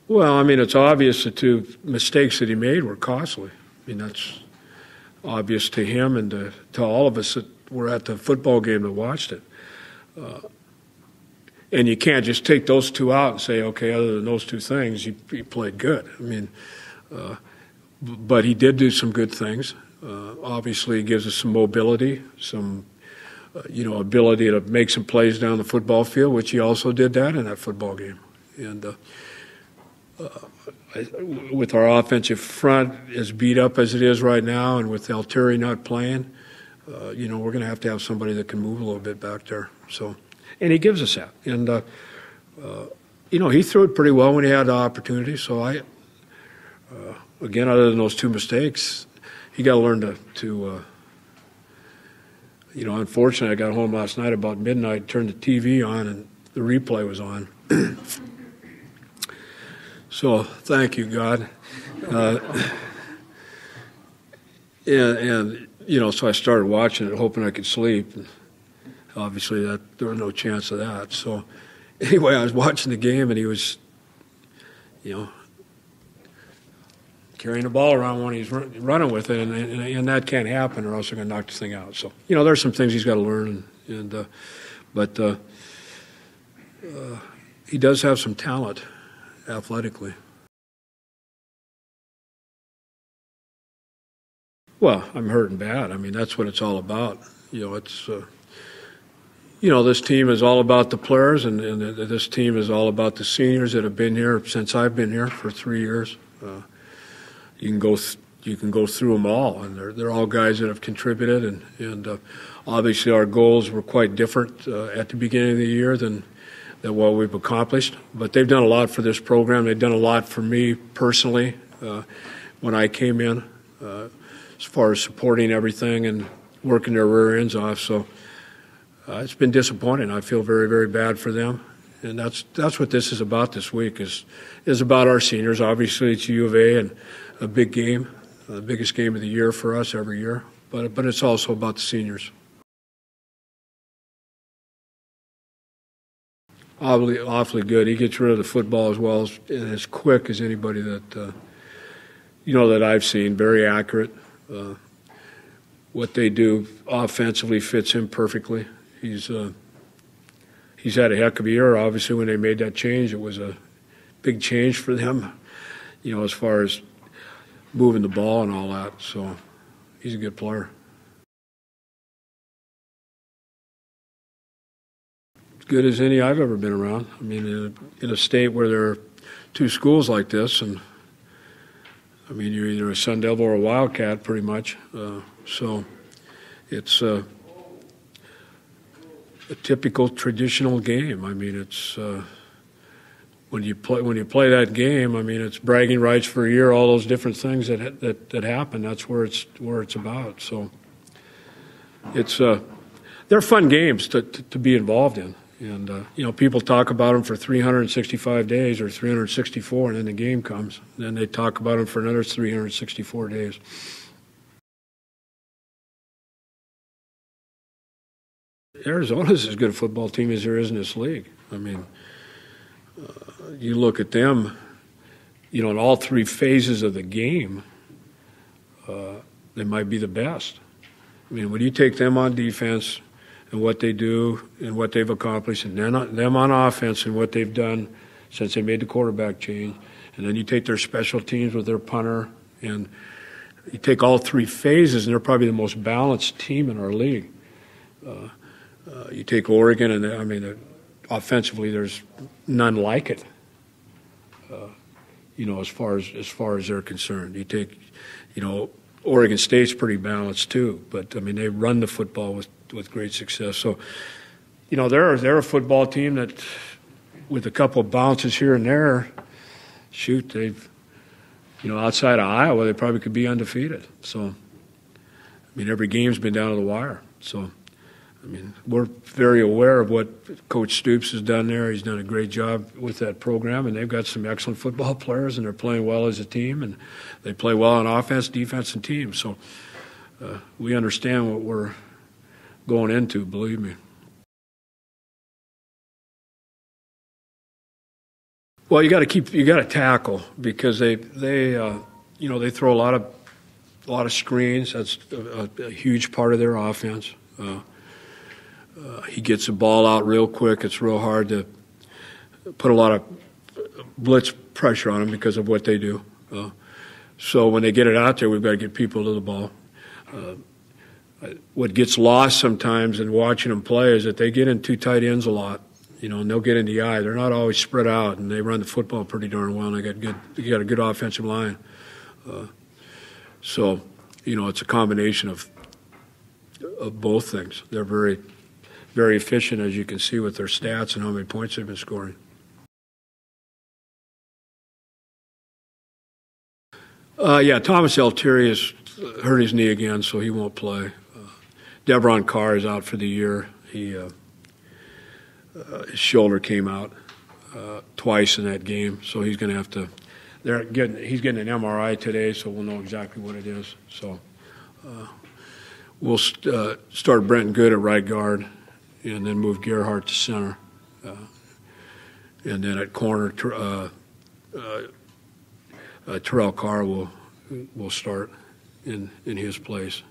Well, I mean, it's obvious the two mistakes that he made were costly. I mean, that's obvious to him and to all of us that were at the football game that watched it. And you can't just take those two out and say, okay, other than those two things, he played good. I mean, but he did do some good things. Obviously, he gives us some mobility, some ability to make some plays down the football field, which he also did that in that football game. And with our offensive front as beat up as it is right now, and with Altieri not playing, we're going to have somebody that can move a little bit back there. So, and he gives us that. And he threw it pretty well when he had the opportunity. So again, other than those two mistakes, he got to learn to unfortunately, I got home last night about midnight, turned the TV on, and the replay was on. So thank you, God. So I started watching it, hoping I could sleep. And obviously, there was no chance of that. So anyway, I was watching the game, and he was, carrying the ball around when he's running with it, and that can't happen, or else they're going to knock this thing out. So there's some things he's got to learn, but he does have some talent athletically. Well, I'm hurting bad. I mean, that's what it's all about. It's this team is all about the players, and this team is all about the seniors that have been here since I've been here for 3 years. You can go through them all, and they're all guys that have contributed, and obviously our goals were quite different at the beginning of the year than what we've accomplished. But they've done a lot for this program. They've done a lot for me personally when I came in, as far as supporting everything and working their rear ends off. So it's been disappointing. I feel very, very bad for them. And that's what this is about this week, is about our seniors. Obviously, it's U of A and a big game, the biggest game of the year for us every year. But it's also about the seniors. Awfully good. He gets rid of the football as well and as quick as anybody that that I've seen. Very accurate. What they do offensively fits him perfectly. He's had a heck of a year. Obviously, when they made that change, it was a big change for them, as far as moving the ball and all that. So he's a good player. As good as any I've ever been around. I mean, in a state where there are two schools like this, and I mean, you're either a Sun Devil or a Wildcat, pretty much. So it's a typical traditional game. I mean, it's when you play that game. I mean, it's bragging rights for a year, all those different things that happen. That's where it's about. So it's they're fun games to be involved in. And, people talk about them for 365 days or 364, and then the game comes. Then they talk about them for another 364 days. Arizona's as good a football team as there is in this league. I mean, you look at them, in all three phases of the game, they might be the best. I mean, when you take them on defense and what they do and what they've accomplished, and them on offense and what they've done since they made the quarterback change, and then you take their special teams with their punter, and you take all three phases, and they're probably the most balanced team in our league. You take Oregon, and offensively, there's none like it. As far as they're concerned, you take, Oregon State's pretty balanced too. But they run the football with great success. So, they're a football team that, with a couple of bounces here and there, they've, outside of Iowa, they probably could be undefeated. So, every game's been down to the wire. So, we're very aware of what Coach Stoops has done there. He's done a great job with that program, and they've got some excellent football players, and they're playing well as a team, and they play well on offense, defense, and team. So we understand what we're going into, believe me. Well, you got to tackle because they throw a lot of screens. That's a huge part of their offense. He gets the ball out real quick. It's real hard to put a lot of blitz pressure on them because of what they do. So when they get it out there, we've got to get people to the ball. What gets lost sometimes in watching them play is that they get in two tight ends a lot, and they'll get in the eye. They're not always spread out, and they run the football pretty darn well, and they got a good offensive line. So, it's a combination of both things. They're very, very efficient, as you can see with their stats and how many points they've been scoring. Thomas Altieri has hurt his knee again, so he won't play. Devron Carr is out for the year. His shoulder came out twice in that game, so he's going to have to. He's getting an MRI today, so we'll know exactly what it is. So we'll start Brenton Good at right guard, and then move Gerhardt to center, and then at corner, Terrell Carr will start in his place.